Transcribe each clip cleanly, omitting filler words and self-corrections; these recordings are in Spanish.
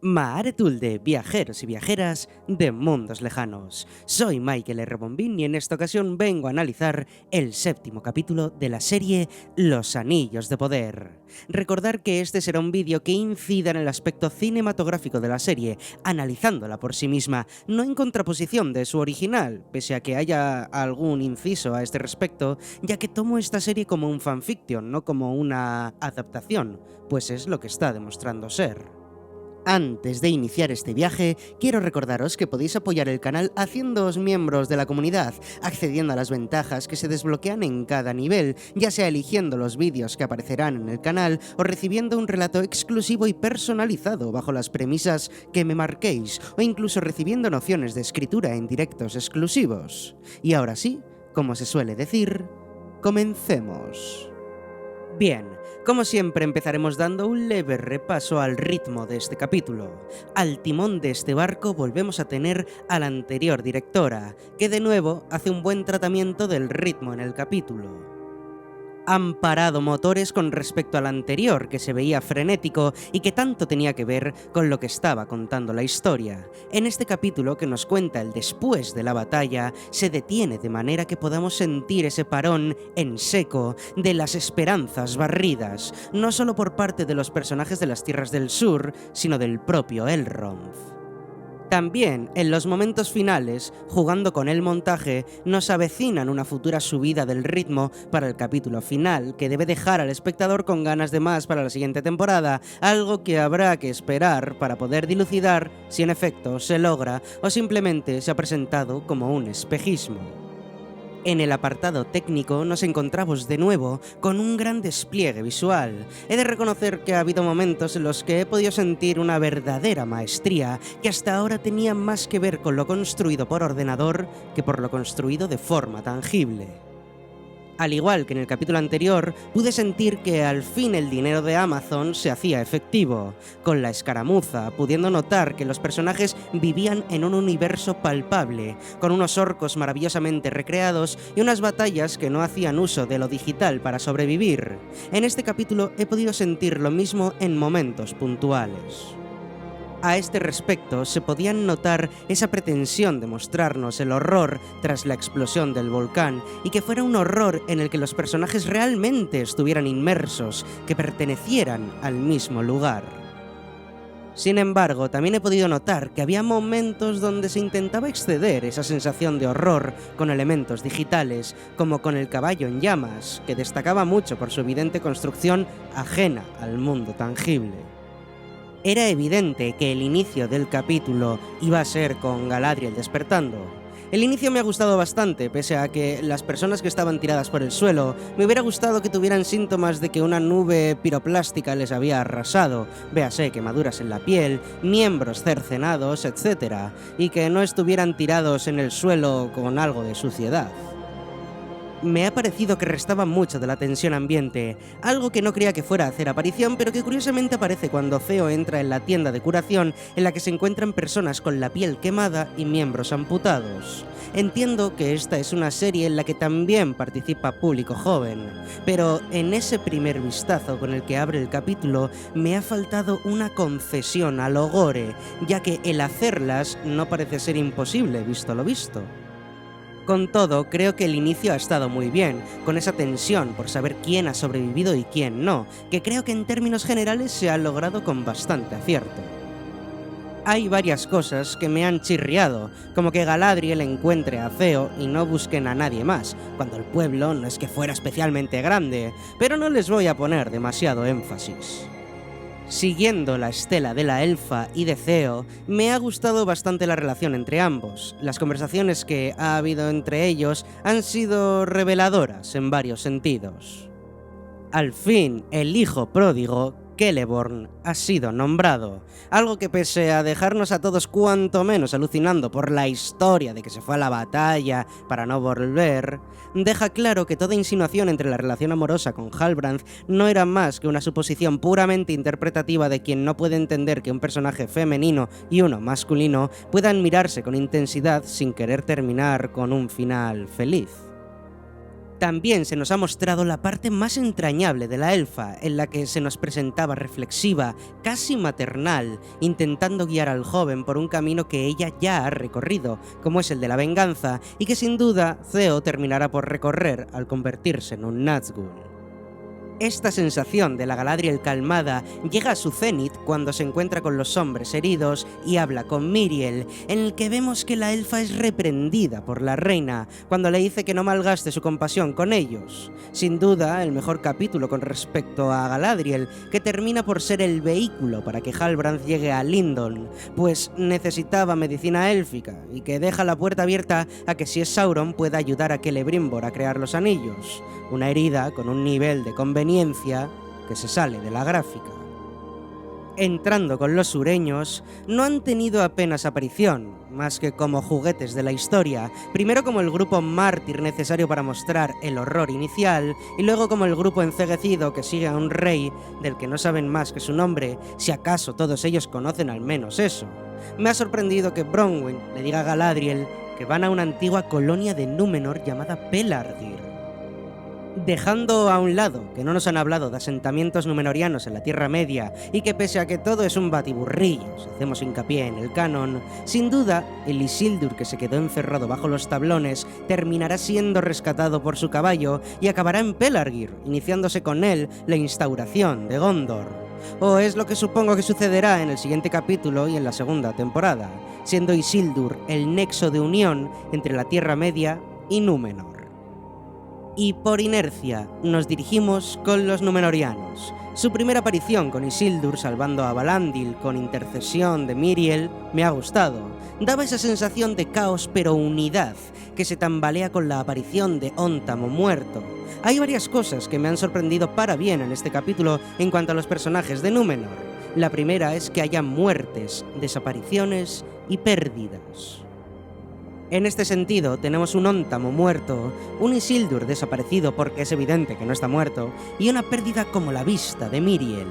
Maharetulde, viajeros y viajeras de mundos lejanos. Soy Michael R. Bombín y en esta ocasión vengo a analizar el séptimo capítulo de la serie Los Anillos de Poder. Recordar que este será un vídeo que incida en el aspecto cinematográfico de la serie, analizándola por sí misma, no en contraposición de su original, pese a que haya algún inciso a este respecto, ya que tomo esta serie como un fanfiction, no como una adaptación, pues es lo que está demostrando ser. Antes de iniciar este viaje, quiero recordaros que podéis apoyar el canal haciéndoos miembros de la comunidad, accediendo a las ventajas que se desbloquean en cada nivel, ya sea eligiendo los vídeos que aparecerán en el canal o recibiendo un relato exclusivo y personalizado bajo las premisas que me marquéis, o incluso recibiendo nociones de escritura en directos exclusivos. Y ahora sí, como se suele decir, comencemos. Bien, como siempre empezaremos dando un leve repaso al ritmo de este capítulo. Al timón de este barco volvemos a tener a la anterior directora, que de nuevo hace un buen tratamiento del ritmo en el capítulo. Han parado motores con respecto al anterior, que se veía frenético y que tanto tenía que ver con lo que estaba contando la historia. En este capítulo, que nos cuenta el después de la batalla, se detiene de manera que podamos sentir ese parón en seco de las esperanzas barridas, no solo por parte de los personajes de las Tierras del Sur, sino del propio Elrond. También, en los momentos finales, jugando con el montaje, nos avecinan una futura subida del ritmo para el capítulo final, que debe dejar al espectador con ganas de más para la siguiente temporada, algo que habrá que esperar para poder dilucidar si en efecto se logra o simplemente se ha presentado como un espejismo. En el apartado técnico nos encontramos de nuevo con un gran despliegue visual. He de reconocer que ha habido momentos en los que he podido sentir una verdadera maestría que hasta ahora tenía más que ver con lo construido por ordenador que por lo construido de forma tangible. Al igual que en el capítulo anterior, pude sentir que al fin el dinero de Amazon se hacía efectivo, con la escaramuza, pudiendo notar que los personajes vivían en un universo palpable, con unos orcos maravillosamente recreados y unas batallas que no hacían uso de lo digital para sobrevivir. En este capítulo he podido sentir lo mismo en momentos puntuales. A este respecto, se podían notar esa pretensión de mostrarnos el horror tras la explosión del volcán y que fuera un horror en el que los personajes realmente estuvieran inmersos, que pertenecieran al mismo lugar. Sin embargo, también he podido notar que había momentos donde se intentaba exceder esa sensación de horror con elementos digitales, como con el caballo en llamas, que destacaba mucho por su evidente construcción ajena al mundo tangible. Era evidente que el inicio del capítulo iba a ser con Galadriel despertando. El inicio me ha gustado bastante, pese a que las personas que estaban tiradas por el suelo me hubiera gustado que tuvieran síntomas de que una nube piroplástica les había arrasado, véase quemaduras en la piel, miembros cercenados, etc., y que no estuvieran tirados en el suelo con algo de suciedad. Me ha parecido que restaba mucho de la tensión ambiente, algo que no creía que fuera a hacer aparición, pero que curiosamente aparece cuando Theo entra en la tienda de curación en la que se encuentran personas con la piel quemada y miembros amputados. Entiendo que esta es una serie en la que también participa público joven, pero en ese primer vistazo con el que abre el capítulo me ha faltado una concesión a lo gore, ya que el hacerlas no parece ser imposible visto lo visto. Con todo, creo que el inicio ha estado muy bien, con esa tensión por saber quién ha sobrevivido y quién no, que creo que en términos generales se ha logrado con bastante acierto. Hay varias cosas que me han chirriado, como que Galadriel encuentre a Theo y no busquen a nadie más, cuando el pueblo no es que fuera especialmente grande, pero no les voy a poner demasiado énfasis. Siguiendo la estela de la elfa y de Theo, me ha gustado bastante la relación entre ambos. Las conversaciones que ha habido entre ellos han sido reveladoras en varios sentidos. Al fin, el hijo pródigo, Celeborn, ha sido nombrado, algo que pese a dejarnos a todos cuanto menos alucinando por la historia de que se fue a la batalla para no volver, deja claro que toda insinuación entre la relación amorosa con Halbrand no era más que una suposición puramente interpretativa de quien no puede entender que un personaje femenino y uno masculino puedan mirarse con intensidad sin querer terminar con un final feliz. También se nos ha mostrado la parte más entrañable de la elfa, en la que se nos presentaba reflexiva, casi maternal, intentando guiar al joven por un camino que ella ya ha recorrido, como es el de la venganza, y que sin duda Theo terminará por recorrer al convertirse en un Nazgûl. Esta sensación de la Galadriel calmada llega a su cenit cuando se encuentra con los hombres heridos y habla con Miriel, en el que vemos que la elfa es reprendida por la reina cuando le dice que no malgaste su compasión con ellos. Sin duda, el mejor capítulo con respecto a Galadriel, que termina por ser el vehículo para que Halbrand llegue a Lindon, pues necesitaba medicina élfica y que deja la puerta abierta a que si es Sauron pueda ayudar a Celebrimbor a crear los anillos. Una herida con un nivel de conveniencia que se sale de la gráfica. Entrando con los sureños, no han tenido apenas aparición, más que como juguetes de la historia, primero como el grupo mártir necesario para mostrar el horror inicial, y luego como el grupo enceguecido que sigue a un rey del que no saben más que su nombre, si acaso todos ellos conocen al menos eso. Me ha sorprendido que Bronwyn le diga a Galadriel que van a una antigua colonia de Númenor llamada Pelargir. Dejando a un lado que no nos han hablado de asentamientos númenorianos en la Tierra Media y que pese a que todo es un batiburrillo, si hacemos hincapié en el canon, sin duda el Isildur que se quedó encerrado bajo los tablones terminará siendo rescatado por su caballo y acabará en Pelargir, iniciándose con él la instauración de Gondor. O es lo que supongo que sucederá en el siguiente capítulo y en la segunda temporada, siendo Isildur el nexo de unión entre la Tierra Media y Númenor. Y por inercia nos dirigimos con los Númenóreanos. Su primera aparición con Isildur salvando a Valandil con intercesión de Miriel me ha gustado. Daba esa sensación de caos pero unidad, que se tambalea con la aparición de Ontamo muerto. Hay varias cosas que me han sorprendido para bien en este capítulo en cuanto a los personajes de Númenor. La primera es que haya muertes, desapariciones y pérdidas. En este sentido, tenemos un Ontamo muerto, un Isildur desaparecido porque es evidente que no está muerto, y una pérdida como la vista de Miriel.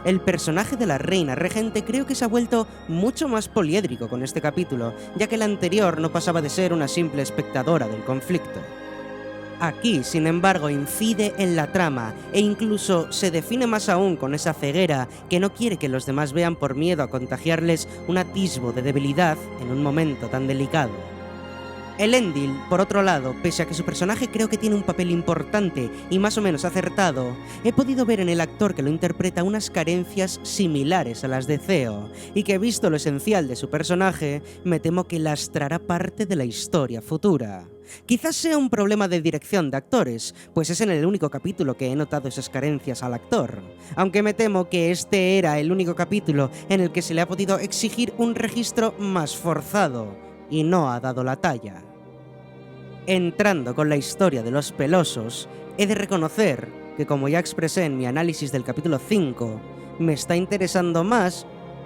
El personaje de la reina regente creo que se ha vuelto mucho más poliédrico con este capítulo, ya que el anterior no pasaba de ser una simple espectadora del conflicto. Aquí, sin embargo, incide en la trama e incluso se define más aún con esa ceguera que no quiere que los demás vean por miedo a contagiarles un atisbo de debilidad en un momento tan delicado. Elendil, por otro lado, pese a que su personaje creo que tiene un papel importante y más o menos acertado, he podido ver en el actor que lo interpreta unas carencias similares a las de Theo, y que visto lo esencial de su personaje, me temo que lastrará parte de la historia futura. Quizás sea un problema de dirección de actores, pues es en el único capítulo que he notado esas carencias al actor, aunque me temo que este era el único capítulo en el que se le ha podido exigir un registro más forzado, y no ha dado la talla. Entrando con la historia de los pelosos, he de reconocer que, como ya expresé en mi análisis del capítulo 5, me está interesando más,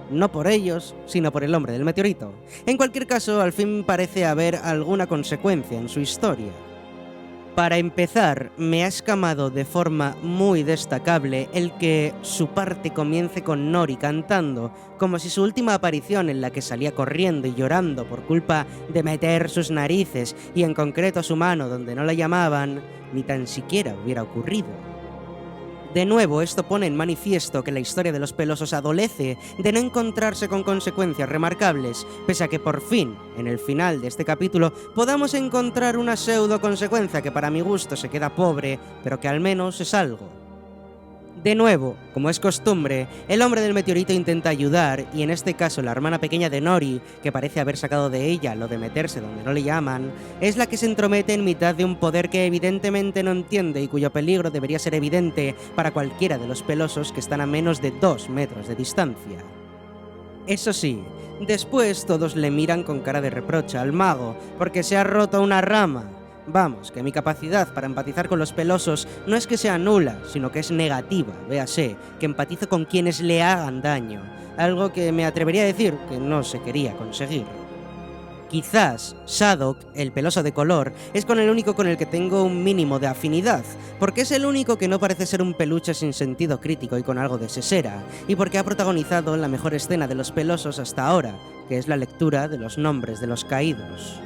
no por ellos, sino por el hombre del meteorito. En cualquier caso, al fin parece haber alguna consecuencia en su historia. Para empezar, me ha escamado de forma muy destacable el que su parte comience con Nori cantando, como si su última aparición en la que salía corriendo y llorando por culpa de meter sus narices y en concreto su mano donde no la llamaban, ni tan siquiera hubiera ocurrido. De nuevo, esto pone en manifiesto que la historia de los pelosos adolece de no encontrarse con consecuencias remarcables, pese a que por fin, en el final de este capítulo, podamos encontrar una pseudo consecuencia que para mi gusto se queda pobre, pero que al menos es algo. De nuevo, como es costumbre, el hombre del meteorito intenta ayudar, y en este caso la hermana pequeña de Nori, que parece haber sacado de ella lo de meterse donde no le llaman, es la que se entromete en mitad de un poder que evidentemente no entiende y cuyo peligro debería ser evidente para cualquiera de los pelosos que están a menos de 2 metros de distancia. Eso sí, después todos le miran con cara de reproche al mago, porque se ha roto una rama. Vamos, que mi capacidad para empatizar con los pelosos no es que sea nula, sino que es negativa, véase, que empatizo con quienes le hagan daño, algo que me atrevería a decir que no se quería conseguir. Quizás Shadok, el peloso de color, es con el único con el que tengo un mínimo de afinidad, porque es el único que no parece ser un peluche sin sentido crítico y con algo de sesera, y porque ha protagonizado la mejor escena de los pelosos hasta ahora, que es la lectura de los nombres de los caídos.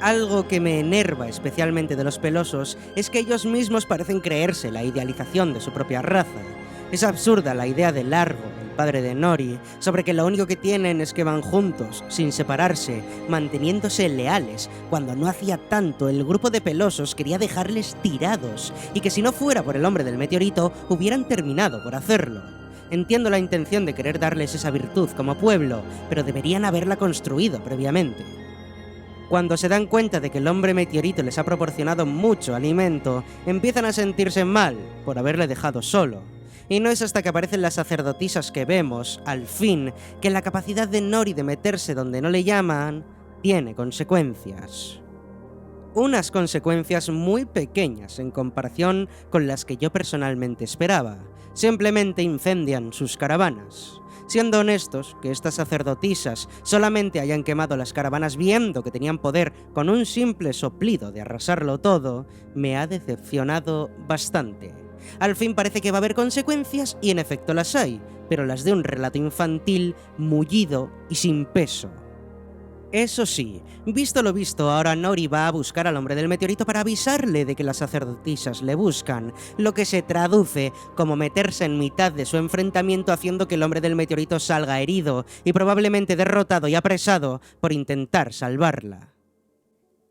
Algo que me enerva especialmente de los pelosos es que ellos mismos parecen creerse la idealización de su propia raza. Es absurda la idea de Largo, el padre de Nori, sobre que lo único que tienen es que van juntos, sin separarse, manteniéndose leales, cuando no hacía tanto el grupo de pelosos quería dejarles tirados, y que si no fuera por el hombre del meteorito, hubieran terminado por hacerlo. Entiendo la intención de querer darles esa virtud como pueblo, pero deberían haberla construido previamente. Cuando se dan cuenta de que el hombre meteorito les ha proporcionado mucho alimento, empiezan a sentirse mal por haberle dejado solo. Y no es hasta que aparecen las sacerdotisas que vemos, al fin, que la capacidad de Nori de meterse donde no le llaman tiene consecuencias. Unas consecuencias muy pequeñas en comparación con las que yo personalmente esperaba. Simplemente incendian sus caravanas. Siendo honestos, que estas sacerdotisas solamente hayan quemado las caravanas viendo que tenían poder con un simple soplido de arrasarlo todo, me ha decepcionado bastante. Al fin parece que va a haber consecuencias y en efecto las hay, pero las de un relato infantil, mullido y sin peso. Eso sí, visto lo visto, ahora Nori va a buscar al hombre del meteorito para avisarle de que las sacerdotisas le buscan, lo que se traduce como meterse en mitad de su enfrentamiento haciendo que el hombre del meteorito salga herido y probablemente derrotado y apresado por intentar salvarla.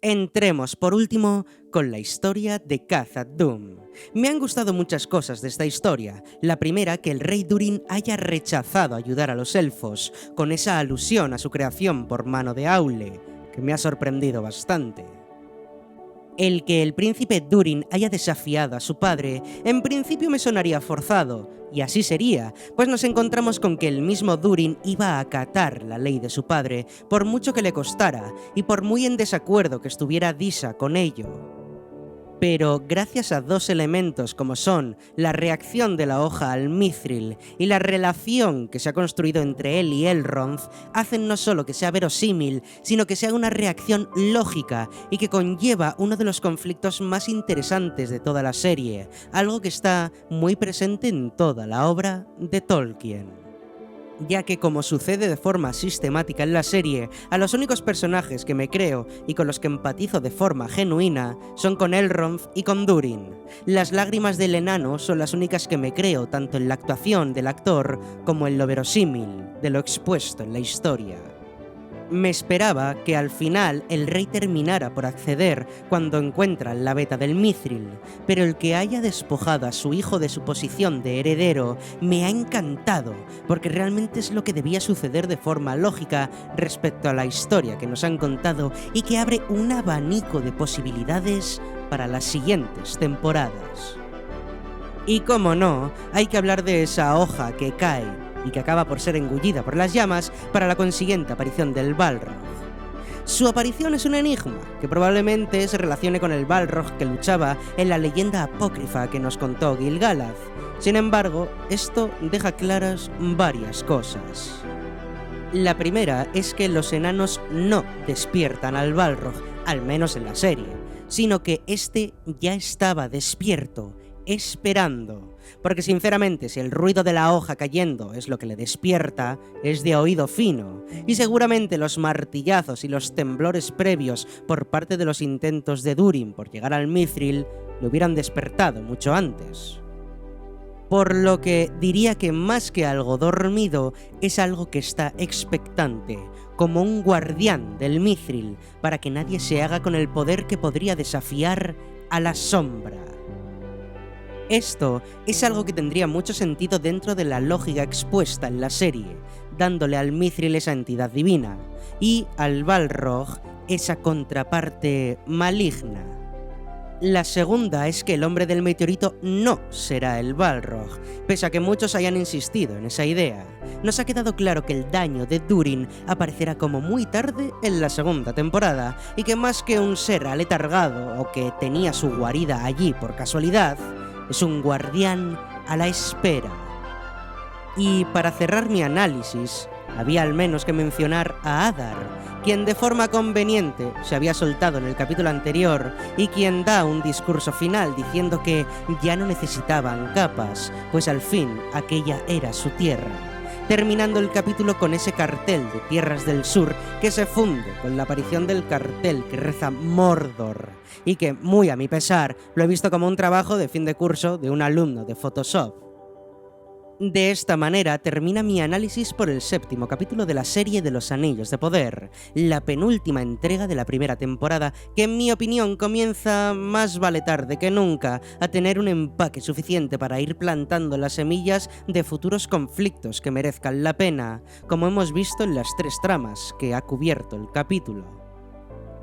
Entremos, por último, con la historia de Khazad-dûm. Me han gustado muchas cosas de esta historia. La primera, que el rey Durin haya rechazado ayudar a los elfos, con esa alusión a su creación por mano de Aule, que me ha sorprendido bastante. El que el príncipe Durin haya desafiado a su padre, en principio me sonaría forzado, y así sería, pues nos encontramos con que el mismo Durin iba a acatar la ley de su padre, por mucho que le costara, y por muy en desacuerdo que estuviera Disa con ello. Pero gracias a dos elementos como son la reacción de la hoja al mithril y la relación que se ha construido entre él y Elrond, hacen no solo que sea verosímil, sino que sea una reacción lógica y que conlleva uno de los conflictos más interesantes de toda la serie, algo que está muy presente en toda la obra de Tolkien. Ya que, como sucede de forma sistemática en la serie, a los únicos personajes que me creo y con los que empatizo de forma genuina son con Elrond y con Durin. Las lágrimas del enano son las únicas que me creo tanto en la actuación del actor como en lo verosímil de lo expuesto en la historia. Me esperaba que al final el rey terminara por acceder cuando encuentra la veta del mithril, pero el que haya despojado a su hijo de su posición de heredero me ha encantado, porque realmente es lo que debía suceder de forma lógica respecto a la historia que nos han contado y que abre un abanico de posibilidades para las siguientes temporadas. Y como no, hay que hablar de esa hoja que cae y que acaba por ser engullida por las llamas para la consiguiente aparición del Balrog. Su aparición es un enigma, que probablemente se relacione con el Balrog que luchaba en la leyenda apócrifa que nos contó Gil-galad. Sin embargo, esto deja claras varias cosas. La primera es que los enanos no despiertan al Balrog, al menos en la serie, sino que este ya estaba despierto, esperando. Porque sinceramente, si el ruido de la hoja cayendo es lo que le despierta, es de oído fino, y seguramente los martillazos y los temblores previos por parte de los intentos de Durin por llegar al mithril le hubieran despertado mucho antes. Por lo que diría que más que algo dormido, es algo que está expectante, como un guardián del mithril, para que nadie se haga con el poder que podría desafiar a la sombra. Esto es algo que tendría mucho sentido dentro de la lógica expuesta en la serie, dándole al mithril esa entidad divina, y al Balrog esa contraparte maligna. La segunda es que el hombre del meteorito no será el Balrog, pese a que muchos hayan insistido en esa idea. Nos ha quedado claro que el daño de Durin aparecerá como muy tarde en la segunda temporada, y que más que un ser aletargado o que tenía su guarida allí por casualidad, es un guardián a la espera. Y para cerrar mi análisis, había al menos que mencionar a Adar, quien de forma conveniente se había soltado en el capítulo anterior y quien da un discurso final diciendo que ya no necesitaban capas, pues al fin aquella era su tierra. terminando el capítulo con ese cartel de Tierras del Sur que se funde con la aparición del cartel que reza Mordor y que, muy a mi pesar, lo he visto como un trabajo de fin de curso de un alumno de Photoshop. De esta manera termina mi análisis por el 7º capítulo de la serie de los Anillos de Poder, la penúltima entrega de la primera temporada, que en mi opinión comienza, más vale tarde que nunca, a tener un empaque suficiente para ir plantando las semillas de futuros conflictos que merezcan la pena, como hemos visto en las 3 tramas que ha cubierto el capítulo.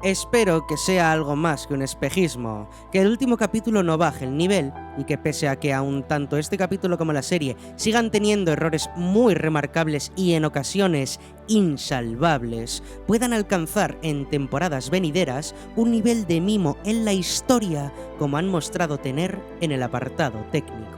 Espero que sea algo más que un espejismo, que el último capítulo no baje el nivel y que pese a que aún tanto este capítulo como la serie sigan teniendo errores muy remarcables y en ocasiones insalvables, puedan alcanzar en temporadas venideras un nivel de mimo en la historia como han mostrado tener en el apartado técnico.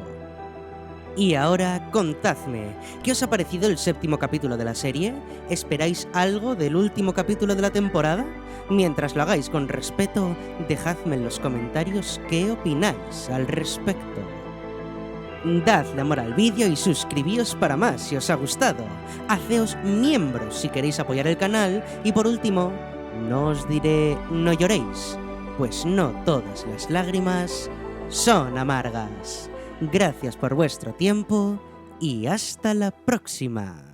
Y ahora, contadme, ¿qué os ha parecido el 7º capítulo de la serie? ¿Esperáis algo del último capítulo de la temporada? Mientras lo hagáis con respeto, dejadme en los comentarios qué opináis al respecto. Dadle amor al vídeo y suscribíos para más si os ha gustado. Haceos miembros si queréis apoyar el canal y por último, no os diré no lloréis, pues no todas las lágrimas son amargas. Gracias por vuestro tiempo y hasta la próxima.